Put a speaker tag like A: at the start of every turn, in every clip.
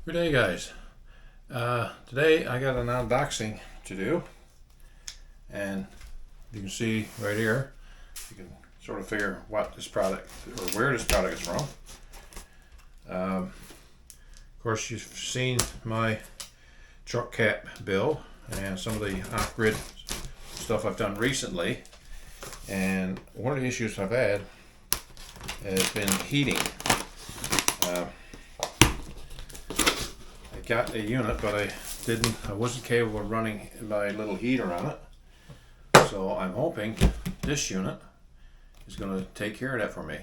A: Good day, guys. Today I got an unboxing to do, and you can see right here, you can sort of figure what this product or where this product is from. Of course, you've seen my truck cap build and some of the off-grid stuff I've done recently, and one of the issues I've had has been heating. I got a unit, but I wasn't capable of running my little heater on it. So I'm hoping this unit is going to take care of that for me.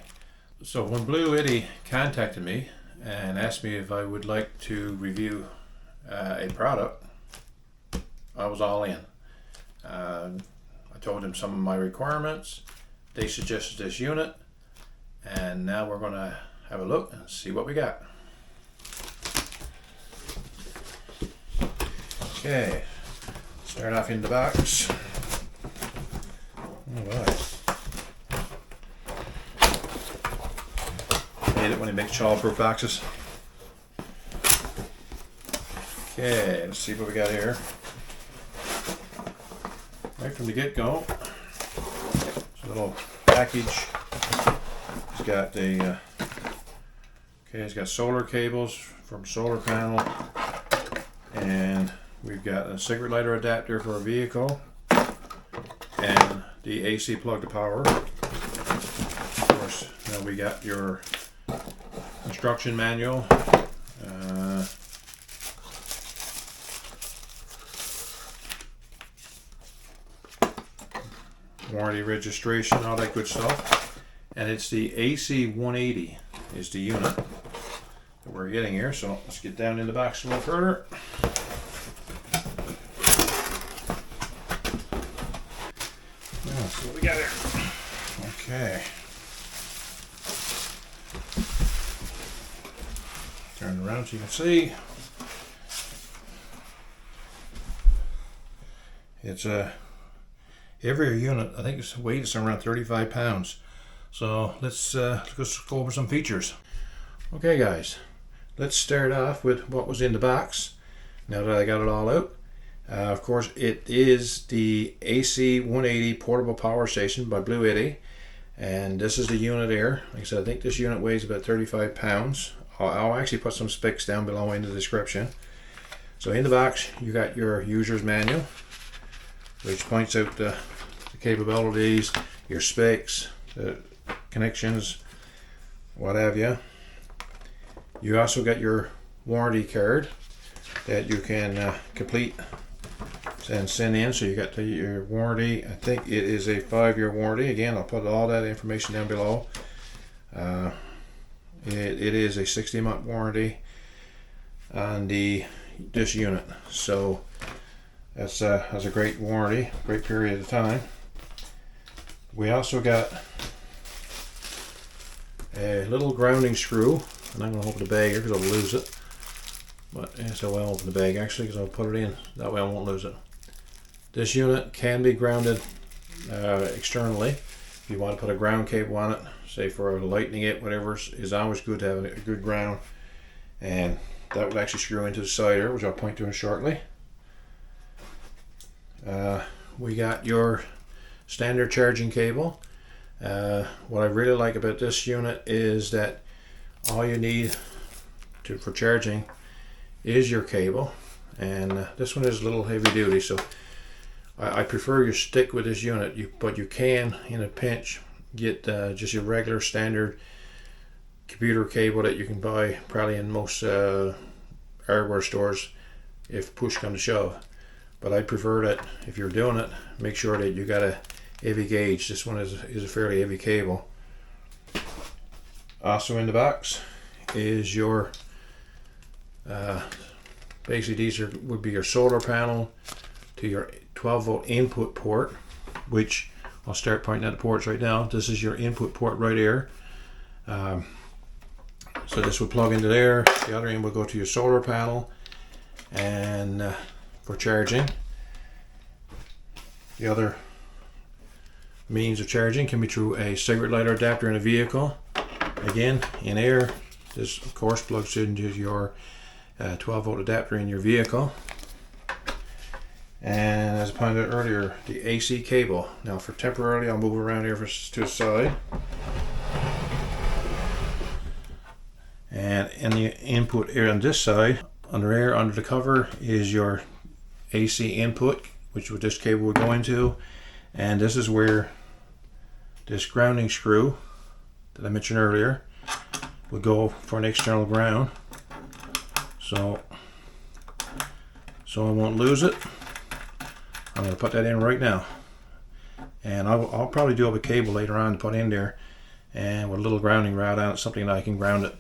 A: So when Bluetti contacted me and asked me if I would like to review a product, I was all in. I told them some of my requirements. They suggested this unit, and now we're going to have a look and see what we got. Okay, start off in the box. Alright. Hate it when they make childproof boxes. Okay, let's see what we got here. Right from the get-go, it's a little package. It's got the it's got solar cables from solar panel, and we've got a cigarette lighter adapter for a vehicle, and the AC plug to power. Of course, now we got your instruction manual. Warranty registration, all that good stuff. And it's the AC180 is the unit that we're getting here. So let's get down in the box a little further. What we got here? Okay. Turn it around so you can see. It's every unit, I think its weight is around 35 pounds. So let's go over some features. Okay, guys, let's start off with what was in the box. Now that I got it all out. Of course, it is the AC180 portable power station by Bluetti, and this is the unit here. Like I said, I think this unit weighs about 35 pounds. I'll actually put some specs down below in the description. So in the box, you got your user's manual, which points out the capabilities, your specs, the connections, what have you. You also got your warranty card that you can complete and send in. So you got your warranty. I think it is a 5-year warranty. Again, I'll put all that information down below. It is a 60-month warranty on this unit. So that's a great warranty, great period of time. We also got a little grounding screw, and I'm going to open the bag here because I'll lose it. But so I'll open the bag actually because I'll put it in. That way I won't lose it. This unit can be grounded externally. If you want to put a ground cable on it, say for lightening it, whatever, is always good to have a good ground. And that would actually screw into the side here, which I'll point to shortly. We got your standard charging cable. What I really like about this unit is that all you need for charging is your cable, and this one is a little heavy duty, so I prefer you stick with this unit. But you can, in a pinch, get just your regular standard computer cable that you can buy probably in most hardware stores if push comes to shove. But I prefer that if you're doing it, make sure that you got a heavy gauge. This one is a fairly heavy cable. Also in the box is your basically these would be your solar panel to your 12-volt input port, which I'll start pointing at the ports right now. This is your input port right here. So this would plug into there. The other end will go to your solar panel, and for charging. The other means of charging can be through a cigarette lighter adapter in a vehicle. Again, in air, this of course plugs into your 12-volt adapter in your vehicle. And as I pointed out earlier, the AC cable. Now for temporarily, I'll move around here to the side. And in the input here on this side, under the cover is your AC input, which this cable would go into. And this is where this grounding screw that I mentioned earlier would go for an external ground. So I won't lose it. I'm going to put that in right now. And I'll probably do up a cable later on to put in there, and with a little grounding rod on it, something that I can ground it.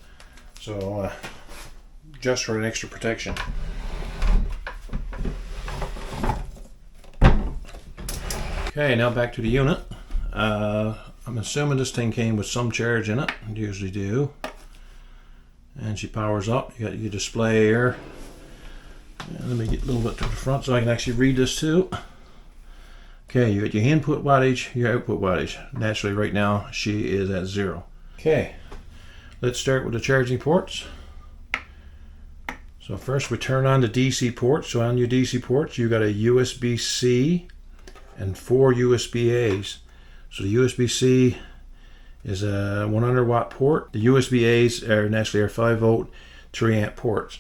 A: So just for an extra protection. Okay, now back to the unit. I'm assuming this thing came with some charge in it. It usually do. And she powers up. You got your display here. And let me get a little bit to the front so I can actually read this too. Okay, you got your input wattage, your output wattage. Naturally, right now she is at 0. Okay, let's start with the charging ports. So first we turn on the DC ports. So on your DC ports, you got a USB-C and 4 USB-A's. So the USB-C is a 100 watt port. The USB-A's are naturally 5-volt 3 amp ports.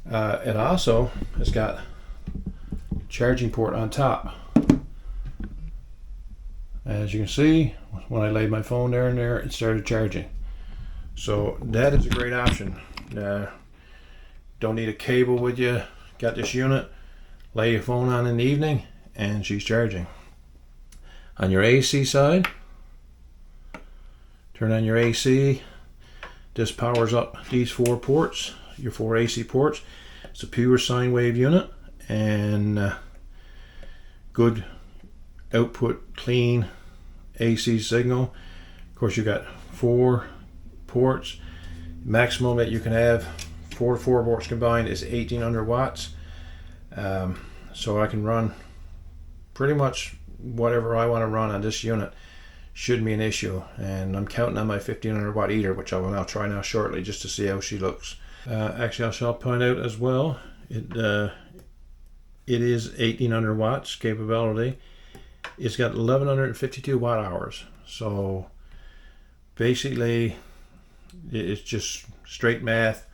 A: It also has got charging port on top. As you can see, when I laid my phone there and there, it started charging. So that is a great option. Don't need a cable with you. Got this unit, lay your phone on in the evening, and she's charging. On your AC side, turn on your AC. This powers up these 4 ports, your 4 AC ports. It's a pure sine wave unit, and good output, clean AC signal. Of course, you got 4 ports. Maximum that you can have 4 ports combined is 1800 watts. So I can run pretty much whatever I want to run on this unit. Shouldn't be an issue. And I'm counting on my 1500 watt heater, which I will now try now shortly just to see how she looks. Actually, I shall point out as well, it is 1800 watts capability. It's got 1152 watt hours. So basically, it's just straight math.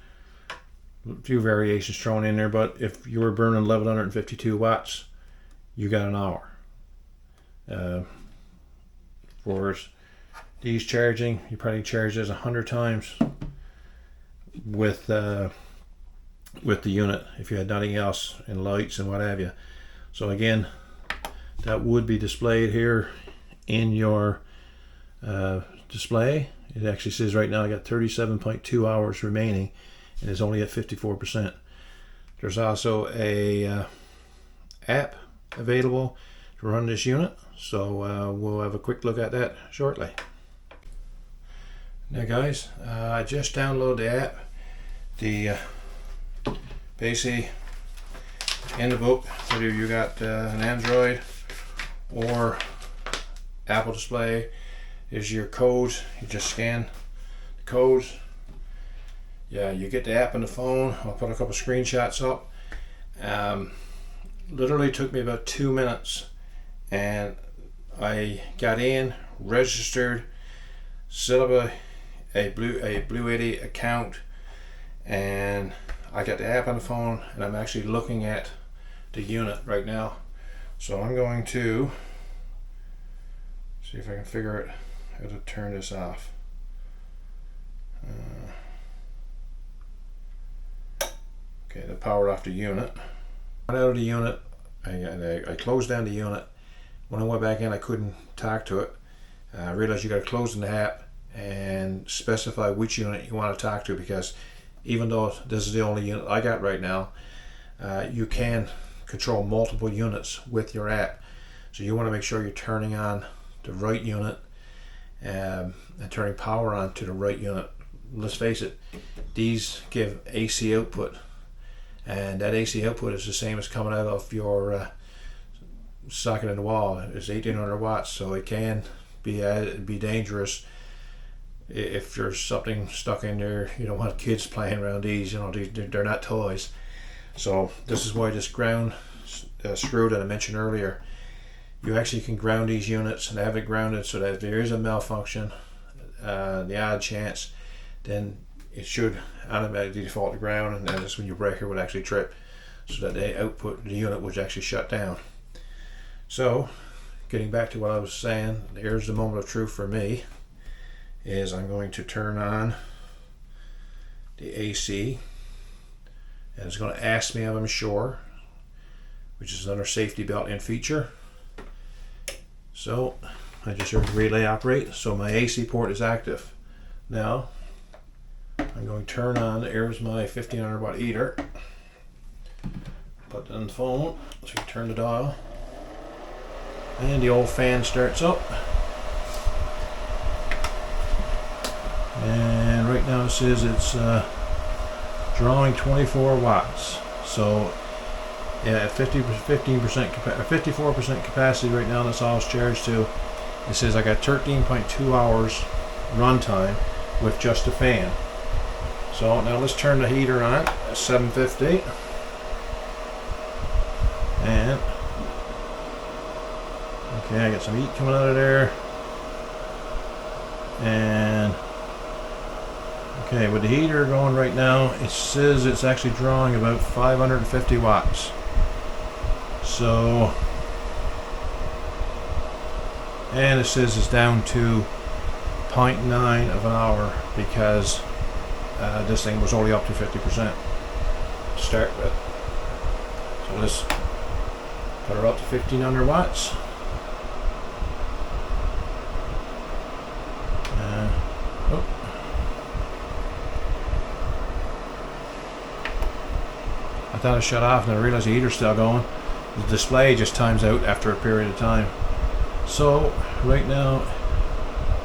A: A few variations thrown in there, but if you were burning 1152 watts, you got an hour. For these charging, you probably charge this 100 times with the unit if you had nothing else in lights and what have you. So again, that would be displayed here in your display. It actually says right now I got 37.2 hours remaining, and it's only at 54%. There's also a app available to run this unit, so we'll have a quick look at that shortly. Now guys, I just downloaded the app. The basically in the book, whether you got an Android or Apple display, is your codes. You just scan the codes. Yeah, you get the app on the phone. I'll put a couple screenshots up. Literally took me about 2 minutes, and I got in, registered, set up a Bluetti account, and I got the app on the phone, and I'm actually looking at the unit right now. So I'm going to see if I can figure out how to turn this off. Okay, that powered off the unit. Went out of the unit. I closed down the unit. When I went back in, I couldn't talk to it. I realized you got to close the app and specify which unit you want to talk to, because even though this is the only unit I got right now, you can control multiple units with your app. So you want to make sure you're turning on the right unit and turning power on to the right unit. Let's face it, these give AC output, and that AC output is the same as coming out of your socket in the wall. It's 1800 watts, so it can be dangerous if there's something stuck in there, you don't want kids playing around these. You know, they're not toys. So this is why this ground screw that I mentioned earlier, you actually can ground these units and have it grounded so that if there is a malfunction, the odd chance, then it should automatically default to ground, and that's when your breaker would actually trip, so that the unit would actually shut down. So getting back to what I was saying, here's the moment of truth for me, is I'm going to turn on the AC, and it's going to ask me if I'm sure, which is another safety built-in feature. So I just heard the relay operate, so my AC port is active. Now I'm going to turn on, here's my 1500 watt heater. Put it on the phone, so you turn the dial, and the old fan starts up. And right now it says it's drawing 24 watts. So yeah, at 54% capacity right now, that's all it's charged to. It says I got 13.2 hours runtime with just a fan. So now let's turn the heater on at 750. And okay, I got some heat coming out of there. And okay, with the heater going right now, it says it's actually drawing about 550 watts. So, and it says it's down to 0.9 of an hour because this thing was only up to 50% to start with. So let's put her up to 1500 watts. I thought it shut off and I realized the heater's still going. The display just times out after a period of time. So right now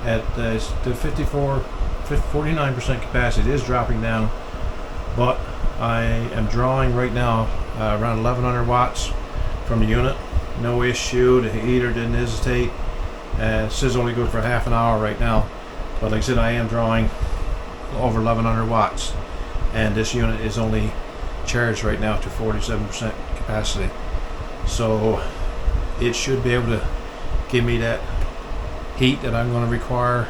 A: at the 49% capacity, it is dropping down, but I am drawing right now around 1100 watts from the unit. No issue, the heater didn't hesitate. It says only good for half an hour right now, but like I said, I am drawing over 1100 watts, and this unit is only charged right now to 47% capacity. So it should be able to give me that heat that I'm going to require.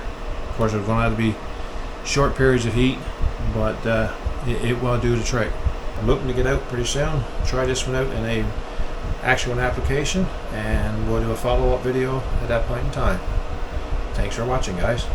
A: Of course, it's going to have to be short periods of heat, but it will do the trick. I'm looking to get out pretty soon, try this one out in a actual application, and we'll do a follow-up video at that point in time. Thanks for watching, guys.